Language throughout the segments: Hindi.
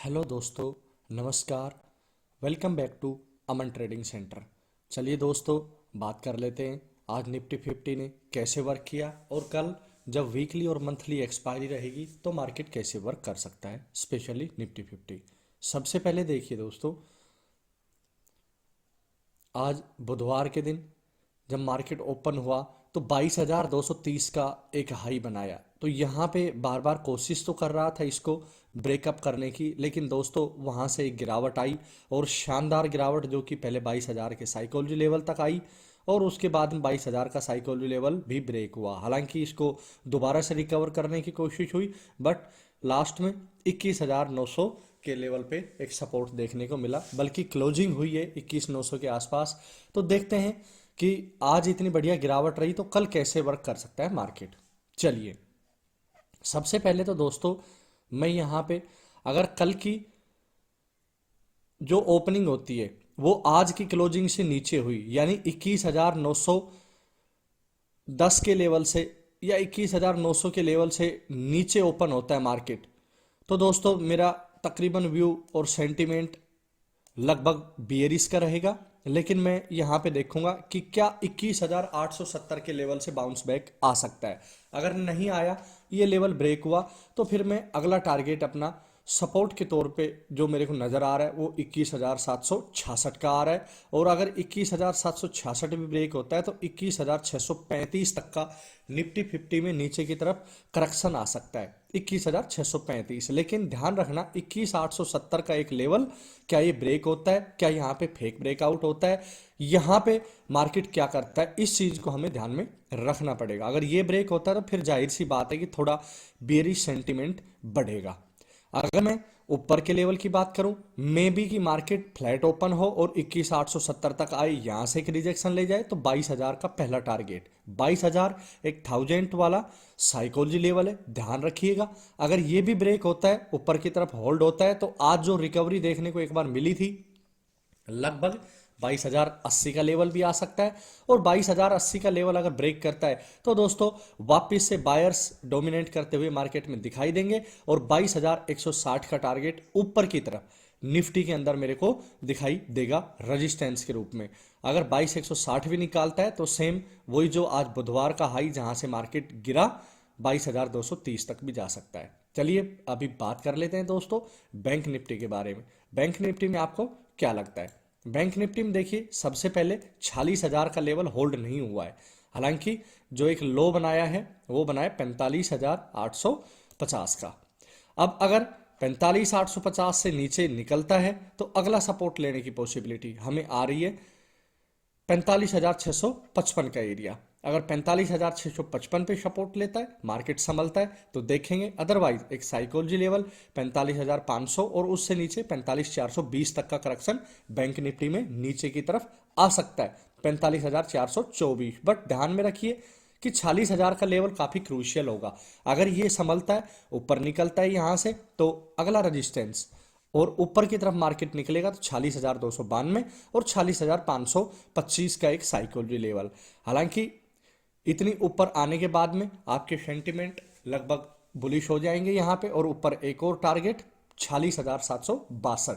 हेलो दोस्तों, नमस्कार। Welcome back to Aman trading centre. चलिए दोस्तों, बात कर लेते हैं आज निफ्टी 50 ने कैसे वर्क किया और कल जब वीकली और मंथली एक्सपायरी रहेगी तो मार्केट कैसे वर्क कर सकता है, स्पेशली निफ्टी 50। सबसे पहले देखिए दोस्तों, आज बुधवार के दिन जब मार्केट ओपन हुआ तो 22,230 का एक हाई बनाया। तो यहाँ पे बार बार कोशिश तो कर रहा था इसको ब्रेकअप करने की, लेकिन दोस्तों वहाँ से एक गिरावट आई और शानदार गिरावट जो कि पहले 22,000 के साइकोलॉजी लेवल तक आई और उसके बाद में 22,000 का साइकोलॉजी लेवल भी ब्रेक हुआ। हालांकि इसको दोबारा से रिकवर करने की कोशिश हुई, बट लास्ट में 21,900 के लेवल पे एक सपोर्ट देखने को मिला, बल्कि क्लोजिंग हुई है 21,900 के आसपास। तो देखते हैं कि आज इतनी बढ़िया गिरावट रही तो कल कैसे वर्क कर सकता है मार्केट। चलिए, सबसे पहले तो दोस्तों मैं यहाँ पे अगर कल की जो ओपनिंग होती है वो आज की क्लोजिंग से नीचे हुई, यानी 21,910 के लेवल से या 21,900 के लेवल से नीचे ओपन होता है मार्केट, तो दोस्तों मेरा तकरीबन व्यू और सेंटीमेंट लगभग बियरिश का रहेगा। लेकिन मैं यहां पे देखूंगा कि क्या 21,870 के लेवल से बाउंस बैक आ सकता है। अगर नहीं आया, ये लेवल ब्रेक हुआ, तो फिर मैं अगला टारगेट अपना सपोर्ट के तौर पे जो मेरे को नजर आ रहा है वो 21,766 का आ रहा है। और अगर 21,766 भी ब्रेक होता है तो 21,635 तक का निफ्टी 50 में नीचे की तरफ करेक्शन आ सकता है, 21,635। लेकिन ध्यान रखना, 21,870 का एक लेवल, क्या ये ब्रेक होता है, क्या यहाँ पे फेक ब्रेकआउट होता है, यहाँ पे मार्केट क्या करता है, इस चीज को हमें ध्यान में रखना पड़ेगा। अगर ये ब्रेक होता है तो फिर जाहिर सी बात है कि थोड़ा बेरिश सेंटिमेंट बढ़ेगा। अगर मैं ऊपर के लेवल की बात करूं, मे बी की मार्केट फ्लैट ओपन हो और 21,870 तक आए, यहां से एक रिजेक्शन ले जाए तो 22,000 का पहला टारगेट, 22,000 एक 1000 वाला साइकोलॉजी लेवल है, ध्यान रखिएगा। अगर ये भी ब्रेक होता है, ऊपर की तरफ होल्ड होता है, तो आज जो रिकवरी देखने को एक बार मिली थी लगभग 22,080 का लेवल भी आ सकता है। और 22,080 का लेवल अगर ब्रेक करता है तो दोस्तों वापस से बायर्स डोमिनेट करते हुए मार्केट में दिखाई देंगे और 22,160 का टारगेट ऊपर की तरफ निफ्टी के अंदर मेरे को दिखाई देगा रेजिस्टेंस के रूप में। अगर 22,160 भी निकालता है तो सेम वही जो आज बुधवार का हाई जहां से मार्केट गिरा 22,230 तक भी जा सकता है। चलिए अभी बात कर लेते हैं दोस्तों बैंक निफ्टी के बारे में। बैंक निफ्टी में आपको क्या लगता है? बैंक निफ्टी में देखिए, सबसे पहले 46,000 का लेवल होल्ड नहीं हुआ है। हालांकि जो एक लो बनाया है वो बनाया 45,850 का। अब अगर 45,850 से नीचे निकलता है तो अगला सपोर्ट लेने की पॉसिबिलिटी हमें आ रही है 45,655 का एरिया। अगर 45,655 पे सपोर्ट लेता है, मार्केट संभलता है तो देखेंगे। अदरवाइज एक साइकोलॉजी लेवल 45,500 और उससे नीचे 45,420 तक का करेक्शन बैंक निफ्टी में नीचे की तरफ आ सकता है, 45,424। बट ध्यान में रखिए कि 46,000 का लेवल काफी क्रूशियल होगा। अगर ये संभलता है, ऊपर निकलता है यहां से, तो अगला रजिस्टेंस और ऊपर की तरफ मार्केट निकलेगा तो 46,292 और 46,525 का एक साइकोलॉजी लेवल। हालांकि इतनी ऊपर आने के बाद में आपके सेंटिमेंट लगभग बुलिश हो जाएंगे यहां पे, और ऊपर एक और टारगेट 46,762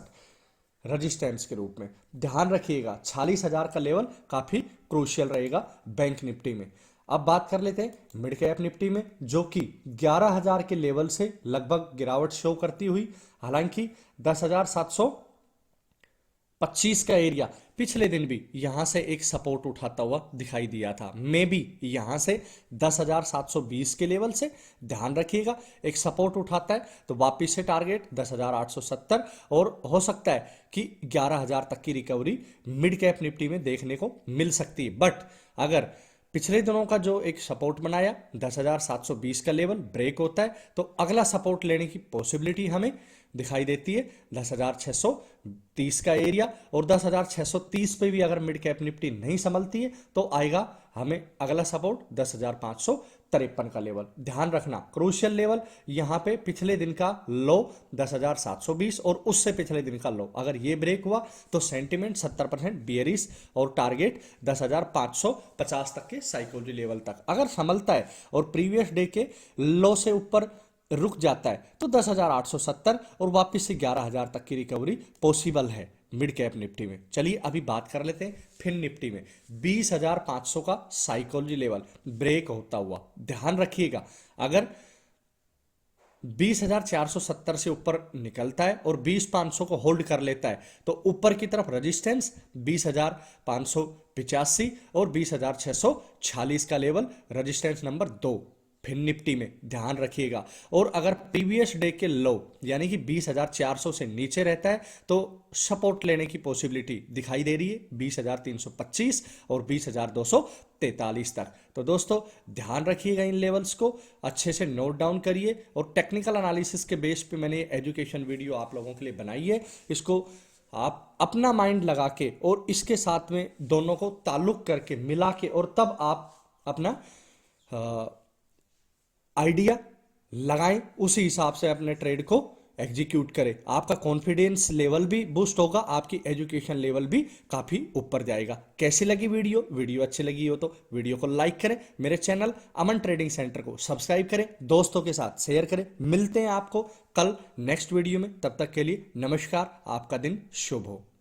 रजिस्टेंस के रूप में। ध्यान रखिएगा 46,000 का लेवल काफी क्रूशियल रहेगा बैंक निफ्टी में। अब बात कर लेते हैं मिड कैप निफ्टी में, जो कि 11,000 के लेवल से लगभग गिरावट शो करती हुई, हालांकि 10,725 का एरिया पिछले दिन भी यहां से एक सपोर्ट उठाता हुआ दिखाई दिया था। मे बी यहां से 10,720 के लेवल से ध्यान रखिएगा एक सपोर्ट उठाता है तो वापिस से टारगेट 10,870 और हो सकता है कि 11,000 तक की रिकवरी मिड कैप निफ्टी में देखने को मिल सकती है। बट अगर पिछले दिनों का जो एक सपोर्ट बनाया 10,720 का लेवल ब्रेक होता है तो अगला सपोर्ट लेने की पॉसिबिलिटी हमें दिखाई देती है 10,630 का एरिया। और 10,630 पे भी अगर मिड कैप निफ्टी नहीं संभलती है तो आएगा हमें अगला सपोर्ट 10,553 का लेवल। ध्यान रखना क्रूशियल लेवल यहां पे पिछले दिन का लो 10,720 और उससे पिछले दिन का लो, अगर ये ब्रेक हुआ तो सेंटिमेंट 70% बियरिश और टारगेट 10,550 तक के साइकोलॉजी लेवल तक अगर संभलता है और प्रीवियस डे के लो से ऊपर रुक जाता है तो 10,870 और वापस से 11,000 तक की रिकवरी पॉसिबल है मिड कैप निफ्टी में। चलिए अभी बात कर लेते हैं फिन निफ्टी में। 20,500 का साइकोलॉजी लेवल ब्रेक होता हुआ ध्यान रखिएगा, अगर 20,470 से ऊपर निकलता है और 20,500 को होल्ड कर लेता है तो ऊपर की तरफ रेजिस्टेंस 20,585 और 20,646 का लेवल रेजिस्टेंस नंबर 2 फिन निफ्टी में ध्यान रखिएगा। और अगर प्रीवियस डे के लो यानी कि 20,400 से नीचे रहता है तो सपोर्ट लेने की पॉसिबिलिटी दिखाई दे रही है 20,325 और 20,243 तक। तो दोस्तों ध्यान रखिएगा, इन लेवल्स को अच्छे से नोट डाउन करिए। और टेक्निकल एनालिसिस के बेस पे मैंने एजुकेशन वीडियो आप लोगों के लिए बनाई है, इसको आप अपना माइंड लगा के और इसके साथ में दोनों को ताल्लुक करके मिला के और तब आप अपना आइडिया लगाएं, उसी हिसाब से अपने ट्रेड को एग्जीक्यूट करें। आपका कॉन्फिडेंस लेवल भी बूस्ट होगा, आपकी एजुकेशन लेवल भी काफी ऊपर जाएगा। कैसी लगी वीडियो? वीडियो अच्छी लगी हो तो वीडियो को लाइक करें, मेरे चैनल अमन ट्रेडिंग सेंटर को सब्सक्राइब करें, दोस्तों के साथ शेयर करें। मिलते हैं आपको कल नेक्स्ट वीडियो में, तब तक के लिए नमस्कार, आपका दिन शुभ हो।